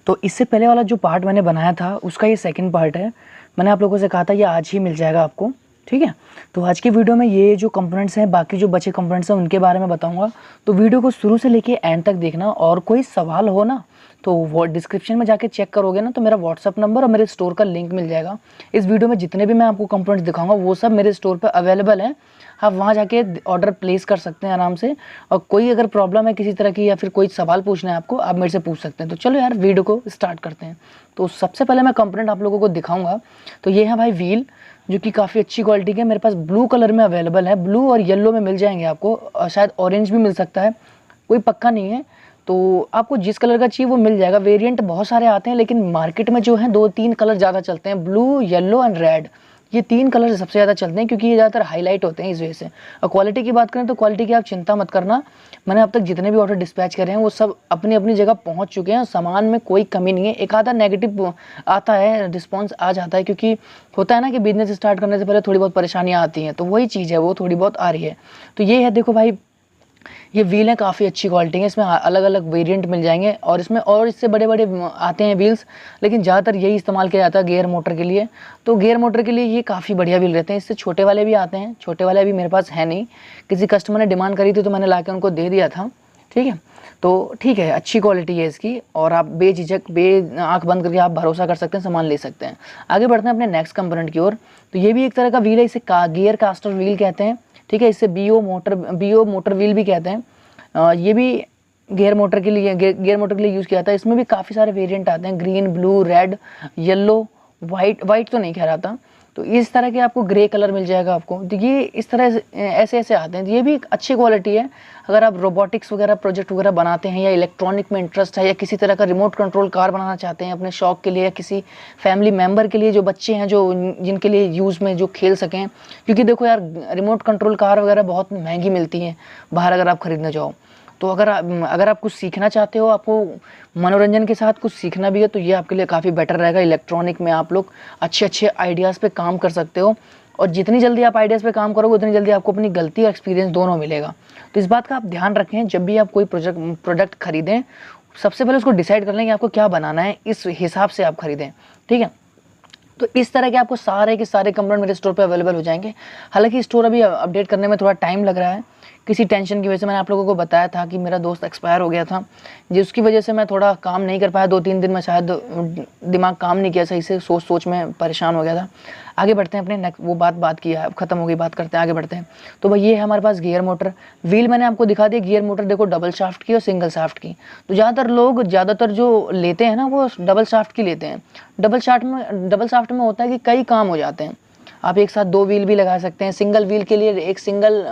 तो इससे पहले वाला जो पार्ट मैंने बनाया था उसका ये सेकंड पार्ट है। मैंने आप लोगों से कहा था ये आज ही मिल जाएगा आपको, ठीक है। तो आज की वीडियो में ये जो कंपोनेंट्स हैं, बाकी जो बचे कंपोनेंट्स हैं उनके बारे में बताऊंगा। तो वीडियो को शुरू से लेके एंड तक देखना, और कोई सवाल हो ना तो वो डिस्क्रिप्शन में जाके चेक करोगे ना तो मेरा व्हाट्सअप नंबर और मेरे स्टोर का लिंक मिल जाएगा। इस वीडियो में जितने भी मैं आपको कंपोनेंट्स दिखाऊंगा वो सब मेरे स्टोर पर अवेलेबल हैं। आप वहाँ जाके ऑर्डर प्लेस कर सकते हैं आराम से। और कोई अगर प्रॉब्लम है किसी तरह की या फिर कोई सवाल पूछना है आपको, आप मेरे से पूछ सकते हैं। तो चलो यार वीडियो को स्टार्ट करते हैं। तो सबसे पहले मैं कंपोनेंट आप लोगों को दिखाऊंगा। तो ये है भाई व्हील, जो कि काफ़ी अच्छी क्वालिटी के मेरे पास ब्लू कलर में अवेलेबल है। ब्लू और येलो में मिल जाएंगे आपको, शायद ऑरेंज भी मिल सकता है, कोई पक्का नहीं है। तो आपको जिस कलर का चाहिए वो मिल जाएगा। वेरिएंट बहुत सारे आते हैं, लेकिन मार्केट में जो है 2-3 कलर ज़्यादा चलते हैं, ब्लू, येलो एंड रेड। ये 3 कलर सबसे ज़्यादा चलते हैं क्योंकि ये ज़्यादातर हाईलाइट होते हैं इस वजह से। और क्वालिटी की बात करें तो क्वालिटी की आप चिंता मत करना। मैंने अब तक जितने भी ऑर्डर डिस्पैच करे हैं वो सब अपनी अपनी जगह पहुंच चुके हैं। सामान में कोई कमी नहीं है। एक आधा नेगेटिव आता है, रिस्पॉन्स आ जाता है, क्योंकि होता है ना कि बिजनेस स्टार्ट करने से पहले थोड़ी बहुत परेशानियाँ आती हैं, तो वही चीज़ है, वो थोड़ी बहुत आ रही है। तो ये है, देखो भाई, ये व्हील है, काफ़ी अच्छी क्वालिटी है। इसमें अलग अलग वेरिएंट मिल जाएंगे और इसमें और इससे बड़े बड़े आते हैं व्हील्स, लेकिन ज़्यादातर यही इस्तेमाल किया जाता है गियर मोटर के लिए। तो गियर मोटर के लिए ये काफ़ी बढ़िया व्हील रहते हैं। इससे छोटे वाले भी आते हैं, छोटे वाले अभी मेरे पास है नहीं, किसी कस्टमर ने डिमांड करी थी तो मैंने ला के उनको दे दिया था, ठीक है। तो ठीक है, अच्छी क्वालिटी है इसकी, और आप बेझिझक आँख बंद करके आप भरोसा कर सकते हैं, सामान ले सकते हैं। आगे बढ़ते हैं अपने नेक्स्ट कंपोनेंट की ओर। तो ये भी एक तरह का व्हील है, इसे गियर कास्टर व्हील कहते हैं, ठीक है। इससे बीओ मोटर व्हील भी कहते हैं। ये भी गियर मोटर के लिए यूज़ किया था। इसमें भी काफ़ी सारे वेरिएंट आते हैं, green, blue, red, yellow, white तो नहीं कह रहा था। तो इस तरह के आपको ग्रे कलर मिल जाएगा आपको। तो ये इस तरह ऐसे आते हैं। तो ये भी एक अच्छी क्वालिटी है। अगर आप रोबोटिक्स वगैरह प्रोजेक्ट वगैरह बनाते हैं, या इलेक्ट्रॉनिक में इंटरेस्ट है, या किसी तरह का रिमोट कंट्रोल कार बनाना चाहते हैं अपने शौक के लिए, या किसी फैमिली मेम्बर के लिए, जो बच्चे हैं जो जिनके लिए यूज़ में जो खेल सकें, क्योंकि देखो यार रिमोट कंट्रोल कार वगैरह बहुत महंगी मिलती हैं बाहर अगर आप ख़रीदने जाओ। तो अगर आप कुछ सीखना चाहते हो, आपको मनोरंजन के साथ कुछ सीखना भी है, तो ये आपके लिए काफ़ी बेटर रहेगा। इलेक्ट्रॉनिक में आप लोग अच्छे आइडियाज़ पे काम कर सकते हो, और जितनी जल्दी आप आइडियाज़ पे काम करोगे उतनी जल्दी आपको अपनी गलती और एक्सपीरियंस दोनों मिलेगा। तो इस बात का आप ध्यान रखें, जब भी आप कोई प्रोडक्ट खरीदें, सबसे पहले उसको डिसाइड कर लें कि आपको क्या बनाना है, इस हिसाब से आप खरीदें, ठीक है। तो इस तरह के आपको सारे के सारे कंपोनेंट मेरे स्टोर पे अवेलेबल हो जाएंगे। हालांकि स्टोर अभी अपडेट करने में थोड़ा टाइम लग रहा है, किसी टेंशन की वजह से। मैंने आप लोगों को बताया था कि मेरा दोस्त एक्सपायर हो गया था, जिसकी वजह से मैं थोड़ा काम नहीं कर पाया। 2-3 दिन में शायद दिमाग काम नहीं किया सही से, सोच में परेशान हो गया था। आगे बढ़ते हैं अपने नेक्स्ट, वो बात की है, अब खत्म हो गई, बात करते हैं, आगे बढ़ते हैं। तो भाई ये है हमारे पास गियर मोटर व्हील। मैंने आपको दिखा दिया गियर मोटर, देखो डबल शाफ्ट की और सिंगल शाफ्ट की। तो ज़्यादातर जो लेते हैं ना वो डबल शाफ्ट की लेते हैं। डबल शाफ्ट में होता है कि कई काम हो जाते हैं, आप एक साथ 2 व्हील भी लगा सकते हैं। सिंगल व्हील के लिए एक सिंगल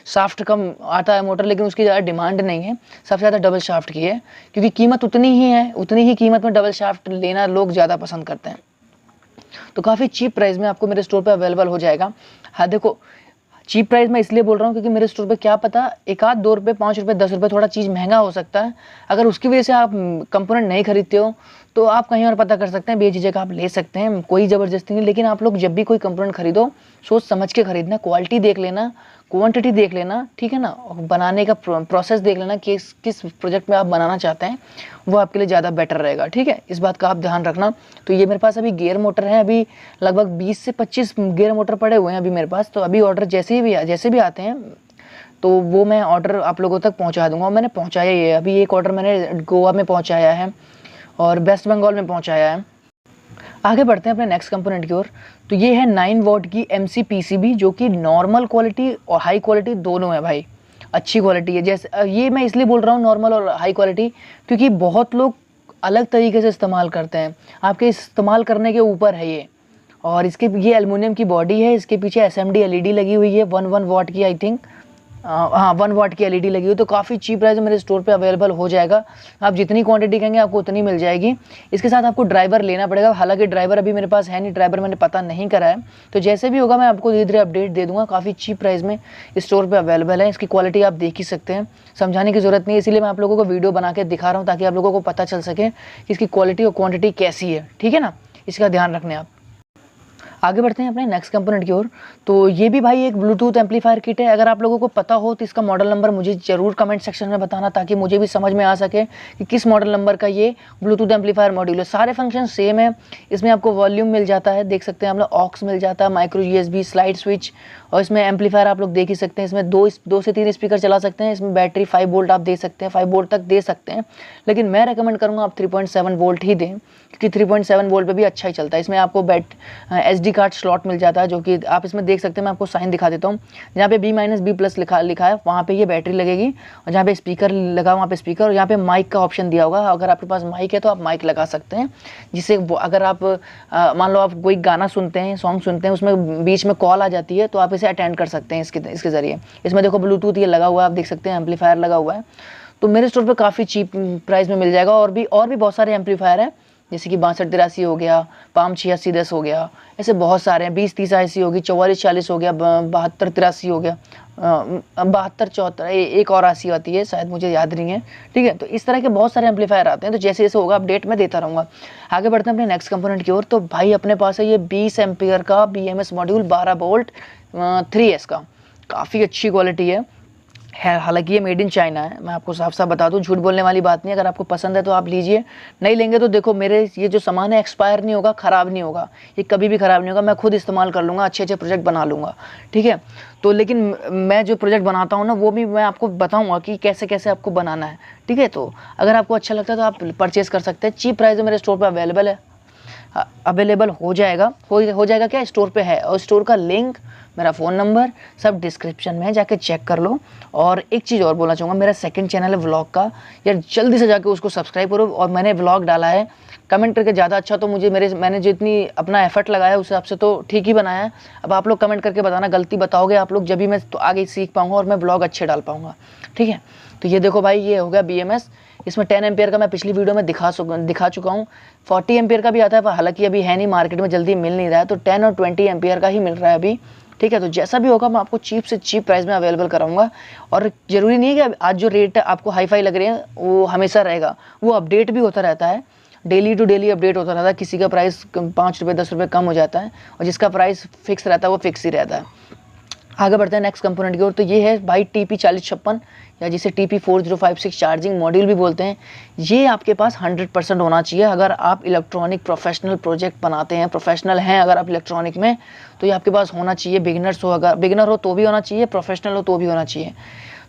शाफ्ट का आता है मोटर, लेकिन उसकी ज़्यादा डिमांड नहीं है, सबसे ज़्यादा डबल शाफ्ट की है, क्योंकि कीमत उतनी ही है, उतनी ही कीमत में डबल शाफ्ट लेना लोग ज़्यादा पसंद करते हैं। तो काफ़ी चीप प्राइस में आपको मेरे स्टोर पे अवेलेबल हो जाएगा। हाँ देखो, चीप प्राइस में इसलिए बोल रहा हूँ क्योंकि मेरे स्टोर पे क्या पता 1 आध 2 रुपये, 5 रुपये, 10 रुपये थोड़ा चीज़ महंगा हो सकता है। अगर उसकी वजह से आप कंपोनेंट नहीं खरीदते हो तो आप कहीं और पता कर सकते हैं, बेझिझक आप ले सकते हैं, कोई ज़बरदस्ती नहीं। लेकिन आप लोग जब भी कोई कंपोनेंट खरीदो सोच समझ के खरीदना, क्वालिटी देख लेना, क्वांटिटी देख लेना, ठीक है ना। बनाने का प्रोसेस देख लेना कि किस प्रोजेक्ट में आप बनाना चाहते हैं, वो आपके लिए ज़्यादा बेटर रहेगा, ठीक है। इस बात का आप ध्यान रखना। तो ये मेरे पास अभी गियर मोटर है, अभी लगभग 20 से 25 गियर मोटर पड़े हुए हैं अभी मेरे पास। तो अभी ऑर्डर जैसे भी आते हैं तो वो मैं ऑर्डर आप लोगों तक पहुँचा दूँगा। मैंने पहुँचाया ही है, अभी एक ऑर्डर मैंने गोवा में पहुँचाया है और वेस्ट बंगाल में पहुँचाया है। आगे बढ़ते हैं अपने नेक्स्ट कंपोनेंट की ओर। तो ये है 9 वॉट की MC PCB, जो कि नॉर्मल क्वालिटी और हाई क्वालिटी दोनों है भाई, अच्छी क्वालिटी है। जैसे ये मैं इसलिए बोल रहा हूँ नॉर्मल और हाई क्वालिटी, क्योंकि बहुत लोग अलग तरीके से इस्तेमाल करते हैं, आपके इस्तेमाल करने के ऊपर है ये। और ये एल्युमिनियम की बॉडी है, इसके पीछे SMD LED लगी हुई है, 1 वॉट की, आई थिंक, हाँ 1 वॉट की LED लगी हुई। तो काफ़ी चीप प्राइस में मेरे स्टोर पे अवेलेबल हो जाएगा। आप जितनी क्वांटिटी कहेंगे आपको उतनी मिल जाएगी। इसके साथ आपको ड्राइवर लेना पड़ेगा, हालांकि ड्राइवर अभी मेरे पास है नहीं, ड्राइवर मैंने पता नहीं करा है। तो जैसे भी होगा मैं आपको धीरे धीरे अपडेट दे दूंगा। काफ़ी चीप प्राइस में स्टोर पर अवेलेबल है, इसकी क्वालिटी आप देख ही सकते हैं, समझाने की ज़रूरत नहीं है। इसीलिए मैं आप लोगों को वीडियो बना के दिखा रहा हूँ, ताकि आप लोगों को पता चल सके कि इसकी क्वालिटी और क्वान्टिटी कैसी है, ठीक है ना। इसका ध्यान रखने आप। आगे बढ़ते हैं अपने नेक्स्ट कंपोनेंट की ओर। तो ये भी भाई एक ब्लूटूथ एम्पलीफायर किट है। अगर आप लोगों को पता हो तो इसका मॉडल नंबर मुझे ज़रूर कमेंट सेक्शन में बताना, ताकि मुझे भी समझ में आ सके कि किस मॉडल नंबर का ये ब्लूटूथ एम्पलीफायर मॉड्यूल है। सारे फंक्शन सेम है। इसमें आपको वॉल्यूम मिल जाता है, देख सकते हैं आप लोग, ऑक्स मिल जाता है, माइक्रो USB, स्लाइड स्विच, और इसमें एम्पलीफायर आप लोग देख ही सकते हैं। इसमें दो से तीन स्पीकर चला सकते हैं। इसमें बैटरी 5 वोल्ट आप दे सकते हैं, 5 वोल्ट तक दे सकते हैं, लेकिन मैं रेकमेंड करूँगा आप 3.7 वोल्ट ही दें, क्योंकि 3.7 वोल्ट पे भी अच्छा ही चलता है। इसमें आपको SD कार्ड स्लॉट मिल जाता है, जो कि आप इसमें देख सकते हैं। मैं आपको साइन दिखा देता हूँ। जहाँ पे B-B+ लिखा है वहाँ पे ये बैटरी लगेगी, और जहाँ पे स्पीकर लगा वहाँ पे स्पीकर, और यहाँ पे माइक का ऑप्शन दिया होगा। अगर आपके पास माइक है तो आप माइक लगा सकते हैं, जिससे अगर आप मान लो आप कोई गाना सुनते हैं, सॉन्ग सुनते हैं, उसमें बीच में कॉल आ जाती है, तो आप इसे अटेंड कर सकते हैं इसके ज़रिए। इसमें देखो ब्लूटूथ ये लगा हुआ है, आप देख सकते हैं, एम्पलीफायर लगा हुआ है। तो मेरे स्टोर पे काफ़ी चीप प्राइस में मिल जाएगा। और भी बहुत सारे एम्पलीफायर हैं, जैसे कि 6283 हो गया, पाम 8610 हो गया, ऐसे बहुत सारे हैं। 2030 ऐसी होगी, 4440 हो गया, 7283 हो गया, 7274 एक और 80 आती है शायद, मुझे याद नहीं है। ठीक है, तो इस तरह के बहुत सारे एम्पलीफायर आते हैं। तो जैसे जैसे होगा अपडेट मैं देता रहूँगा। आगे बढ़ते हैं अपने नेक्स्ट कंपोनेंट की ओर। तो भाई अपने पास है ये 20 एम्पियर का BMS मॉड्यूल 12 वोल्ट 3S का, काफ़ी अच्छी क्वालिटी है। हालांकि ये मेड इन चाइना है, मैं आपको साफ साफ बता दूं, झूठ बोलने वाली बात नहीं है। अगर आपको पसंद है तो आप लीजिए, नहीं लेंगे तो देखो मेरे ये जो सामान है एक्सपायर नहीं होगा, ख़राब नहीं होगा, ये कभी भी ख़राब नहीं होगा। मैं खुद इस्तेमाल कर लूँगा, अच्छे अच्छे प्रोजेक्ट बना लूँगा। ठीक है, तो लेकिन मैं जो प्रोजेक्ट बनाता हूँ ना, वो भी मैं आपको बताऊँगा कि कैसे कैसे आपको बनाना है। ठीक है, तो अगर आपको अच्छा लगता है तो आप परचेज़ कर सकते हैं। चीप प्राइस में मेरे स्टोर पर अवेलेबल हो जाएगा। क्या स्टोर पे है, और स्टोर का लिंक, मेरा फ़ोन नंबर सब डिस्क्रिप्शन में है, जाके चेक कर लो। और एक चीज़ और बोलना चाहूँगा, मेरा सेकंड चैनल है व्लॉग का, यार जल्दी से जाके उसको सब्सक्राइब करो। और मैंने व्लॉग डाला है, कमेंट करके ज़्यादा अच्छा तो मैंने जितनी अपना एफर्ट लगाया उस हिसाब से तो ठीक ही बनाया है। अब आप लोग कमेंट करके बताना, गलती बताओगे आप लोग, जब भी मैं तो आगे सीख पाऊँगा और मैं व्लॉग अच्छे डाल पाऊँगा। ठीक है, तो ये देखो भाई, ये हो गया BMS। इसमें 10 एम्पियर का मैं पिछली वीडियो में दिखा चुका हूँ। 40 एम्पियर का भी आता है, पर हालांकि अभी है नहीं, मार्केट में जल्दी मिल नहीं रहा है। तो 10 और 20 एम्पियर का ही मिल रहा है अभी। ठीक है, तो जैसा भी होगा मैं आपको चीप से चीप प्राइस में अवेलेबल कराऊंगा। और ज़रूरी नहीं है कि आज जो रेट आपको हाई फाई लग रहे हैं वो हमेशा रहेगा, वो अपडेट भी होता रहता है, डेली टू डेली अपडेट होता रहता है। किसी का प्राइस 5 रुपये 10 रुपये कम हो जाता है, और जिसका प्राइस फिक्स रहता है वो फिक्स ही रहता है। आगे बढ़ते हैं नेक्स्ट कंपोनेंट की ओर। तो ये है भाई TP4056, या जिसे TP4056 चार्जिंग मॉड्यूल भी बोलते हैं। ये आपके पास 100% होना चाहिए। अगर आप इलेक्ट्रॉनिक प्रोफेशनल प्रोजेक्ट बनाते हैं, प्रोफेशनल हैं अगर आप इलेक्ट्रॉनिक में, तो ये आपके पास होना चाहिए। अगर बिगिनर हो तो भी होना चाहिए, प्रोफेशनल हो तो भी होना चाहिए।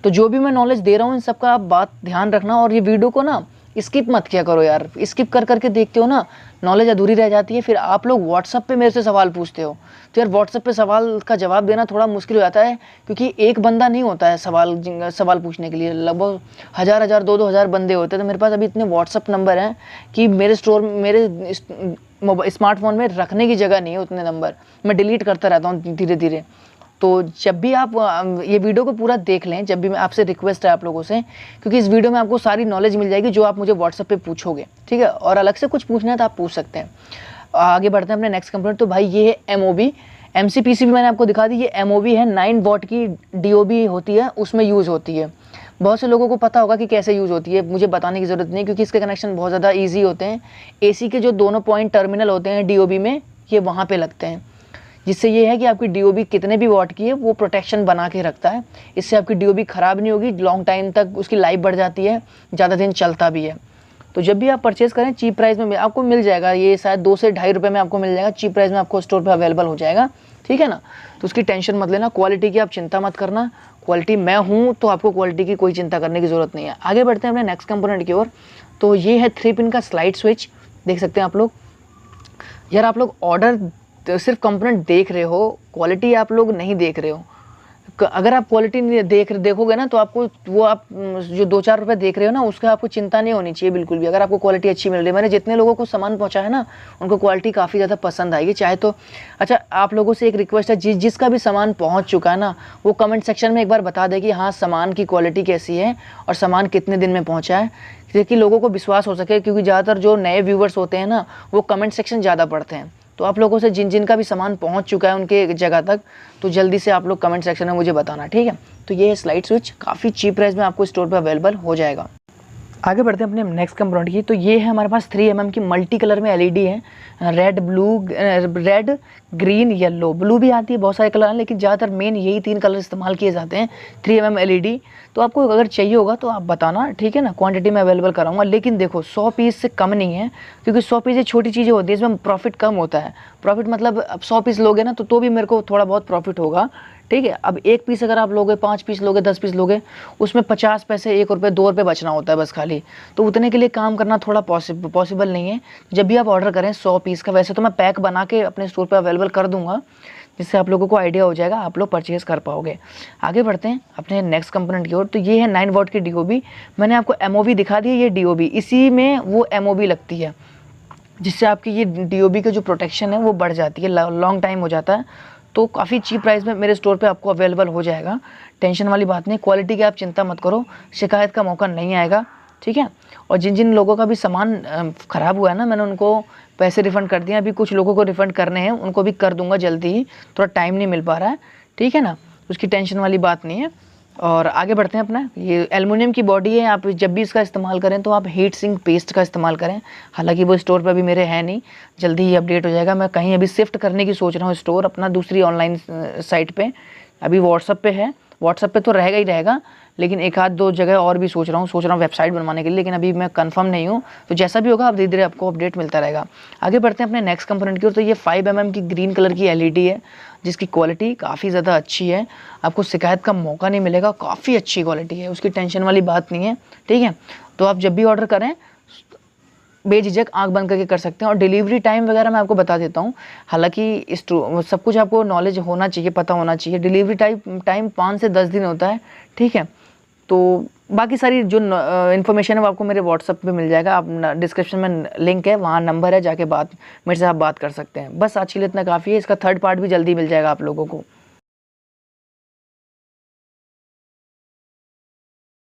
तो जो भी मैं नॉलेज दे रहा हूँ इन सबका आप बात ध्यान रखना, और ये वीडियो को ना स्किप मत किया करो यार। स्किप कर करके देखते हो ना, नॉलेज अधूरी रह जाती है। फिर आप लोग व्हाट्सअप पे मेरे से सवाल पूछते हो, तो यार व्हाट्सअप पे सवाल का जवाब देना थोड़ा मुश्किल हो जाता है, क्योंकि एक बंदा नहीं होता है सवाल पूछने के लिए, लगभग 1000 2-2000 बंदे होते हैं। तो मेरे पास अभी इतने व्हाट्सअप नंबर हैं कि मेरे स्मार्टफोन में रखने की जगह नहीं है उतने नंबर, मैं डिलीट करता रहता हूँ धीरे धीरे। तो जब भी आप ये वीडियो को पूरा देख लें, जब भी मैं आपसे रिक्वेस्ट है आप लोगों से, क्योंकि इस वीडियो में आपको सारी नॉलेज मिल जाएगी जो आप मुझे व्हाट्सएप पे पूछोगे। ठीक है, और अलग से कुछ पूछना है तो आप पूछ सकते हैं। आगे बढ़ते हैं अपने नेक्स्ट कंपोनेंट। तो भाई ये है MOB, MCPC भी मैंने आपको दिखा दी। ये MOB है, 9 वॉट की DOB होती है, उसमें यूज़ होती है। बहुत से लोगों को पता होगा कि कैसे यूज़ होती है, मुझे बताने की ज़रूरत नहीं, क्योंकि इसके कनेक्शन बहुत ज़्यादा ईजी होते हैं। AC के जो दोनों पॉइंट टर्मिनल होते हैं DOB में, ये वहाँ पर लगते हैं, जिससे ये है कि आपकी DOB कितने भी वॉट की है वो प्रोटेक्शन बना के रखता है। इससे आपकी DOB ख़राब नहीं होगी, लॉन्ग टाइम तक उसकी लाइफ बढ़ जाती है, ज़्यादा दिन चलता भी है। तो जब भी आप परचेज़ करें चीप प्राइस में आपको मिल जाएगा, ये शायद 2 से ढाई रुपये में आपको मिल जाएगा, चीप प्राइस में आपको स्टोर पे अवेलेबल हो जाएगा। ठीक है ना, तो उसकी टेंशन मत लेना, क्वालिटी की आप चिंता मत करना, क्वालिटी मैं हूँ तो आपको क्वालिटी की कोई चिंता करने की ज़रूरत नहीं है। आगे बढ़ते हैं अपने नेक्स्ट कंपोनेंट की ओर। तो ये है 3 पिन का स्लाइड स्विच, देख सकते हैं आप लोग। यार आप लोग ऑर्डर सिर्फ कंपोनेंट देख रहे हो, क्वालिटी आप लोग नहीं देख रहे हो। अगर आप क्वालिटी नहीं देखोगे ना, तो आपको वो आप जो 2-4 रुपये देख रहे हो ना, उसका आपको चिंता नहीं होनी चाहिए बिल्कुल भी। अगर आपको क्वालिटी अच्छी मिल रही है, मैंने जितने लोगों को सामान पहुंचा है ना, उनको क्वालिटी काफ़ी ज़्यादा पसंद आएगी। चाहे तो अच्छा, आप लोगों से एक रिक्वेस्ट है, जिसका भी सामान पहुंच चुका है ना, वो कमेंट सेक्शन में एक बार बता दे कि हाँ सामान की क्वालिटी कैसी है और सामान कितने दिन में पहुँचा है, ताकि लोगों को विश्वास हो सके। क्योंकि ज़्यादातर जो नए व्यूवर्स होते हैं ना, वो कमेंट सेक्शन ज़्यादा पढ़ते हैं। तो आप लोगों से जिन का भी सामान पहुंच चुका है उनके जगह तक, तो जल्दी से आप लोग कमेंट सेक्शन में मुझे बताना। ठीक है, तो ये है स्लाइड स्विच, काफ़ी चीप प्राइस में आपको स्टोर पे अवेलेबल हो जाएगा। आगे बढ़ते हैं अपने नेक्स्ट कंपोनेंट की। तो ये है हमारे पास 3 mm की मल्टी कलर में एलईडी है, रेड ग्रीन येलो, ब्लू भी आती है, बहुत सारे कलर हैं, लेकिन ज़्यादातर मेन यही 3 कलर इस्तेमाल किए जाते हैं। 3 mm एलईडी। तो आपको अगर चाहिए होगा तो आप बताना, ठीक है ना, क्वांटिटी में अवेलेबल कराऊंगा। लेकिन देखो 100 पीस से कम नहीं है, क्योंकि 100 पीस ये छोटी चीज़ें होती है, इसमें प्रॉफिट कम होता है। प्रॉफिट मतलब अब 100 पीस लोगे ना तो भी मेरे को थोड़ा बहुत प्रॉफिट होगा, ठीक है। अब 1 पीस अगर आप लोगे, 5 पीस लोगे, 10 पीस लोगे, उसमें 50 पैसे, 1 रुपये, 2 रुपये बचना होता है बस खाली। तो उतने के लिए काम करना थोड़ा पॉसिबल नहीं है। जब भी आप ऑर्डर करें 100 पीस का, वैसे तो मैं पैक बना के अपने स्टोर पे अवेलेबल कर दूंगा, जिससे आप लोगों को आइडिया हो जाएगा, आप लोग परचेज़ कर पाओगे। आगे बढ़ते हैं अपने नेक्स्ट कंपोनेंट की ओर। तो ये है 9 वॉट की डीओबी। मैंने आपको एमओवी दिखा दी है, ये डीओबी, इसी में वो एमओवी लगती है, जिससे आपकी ये डीओबी का जो प्रोटेक्शन है वो बढ़ जाती है, लॉन्ग टाइम हो जाता है। तो काफ़ी चीप प्राइस में मेरे स्टोर पे आपको अवेलेबल हो जाएगा, टेंशन वाली बात नहीं। क्वालिटी की आप चिंता मत करो, शिकायत का मौका नहीं आएगा, ठीक है। और जिन जिन लोगों का भी सामान ख़राब हुआ है ना, मैंने उनको पैसे रिफ़ंड कर दिए। अभी कुछ लोगों को रिफ़ंड करने हैं, उनको भी कर दूंगा जल्दी ही, थोड़ा टाइम नहीं मिल पा रहा है, ठीक है ना, उसकी टेंशन वाली बात नहीं है। और आगे बढ़ते हैं अपना। ये एल्युमिनियम की बॉडी है, आप जब भी इसका इस्तेमाल करें तो आप हीट सिंक पेस्ट का इस्तेमाल करें। हालांकि वो स्टोर पे अभी मेरे है नहीं, जल्दी ही अपडेट हो जाएगा। मैं कहीं अभी शिफ्ट करने की सोच रहा हूँ स्टोर अपना, दूसरी ऑनलाइन साइट पे। अभी व्हाट्सअप पे है, व्हाट्सअप पे तो रहेगा ही रहेगा, लेकिन एक आध 2 जगह और भी सोच रहा हूँ वेबसाइट बनवाने के लिए, लेकिन अभी मैं कंफर्म नहीं हूँ। तो जैसा भी होगा आप धीरे धीरे आपको अपडेट मिलता रहेगा। आगे बढ़ते हैं अपने नेक्स्ट कंपोनेंट की ओर। तो ये 5 mm की ग्रीन कलर की एलईडी है, जिसकी क्वालिटी काफ़ी ज़्यादा अच्छी है, आपको शिकायत का मौका नहीं मिलेगा, काफ़ी अच्छी क्वालिटी है, उसकी टेंशन वाली बात नहीं है, ठीक है। तो आप जब भी ऑर्डर करें बेझिझक आंख बंद करके कर सकते हैं। और डिलीवरी टाइम वगैरह मैं आपको बता देता हूँ, हालांकि सब कुछ आपको नॉलेज होना चाहिए, पता होना चाहिए। डिलीवरी टाइम 5 से 10 दिन होता है, ठीक है। तो बाकी सारी जो इन्फॉर्मेशन है वो आपको मेरे व्हाट्सअप पे मिल जाएगा, आप डिस्क्रिप्शन में लिंक है, वहाँ नंबर है, जाके मेरे से आप बात कर सकते हैं। बस आज के लिए इतना काफ़ी है, इसका 3rd पार्ट भी जल्दी मिल जाएगा आप लोगों को।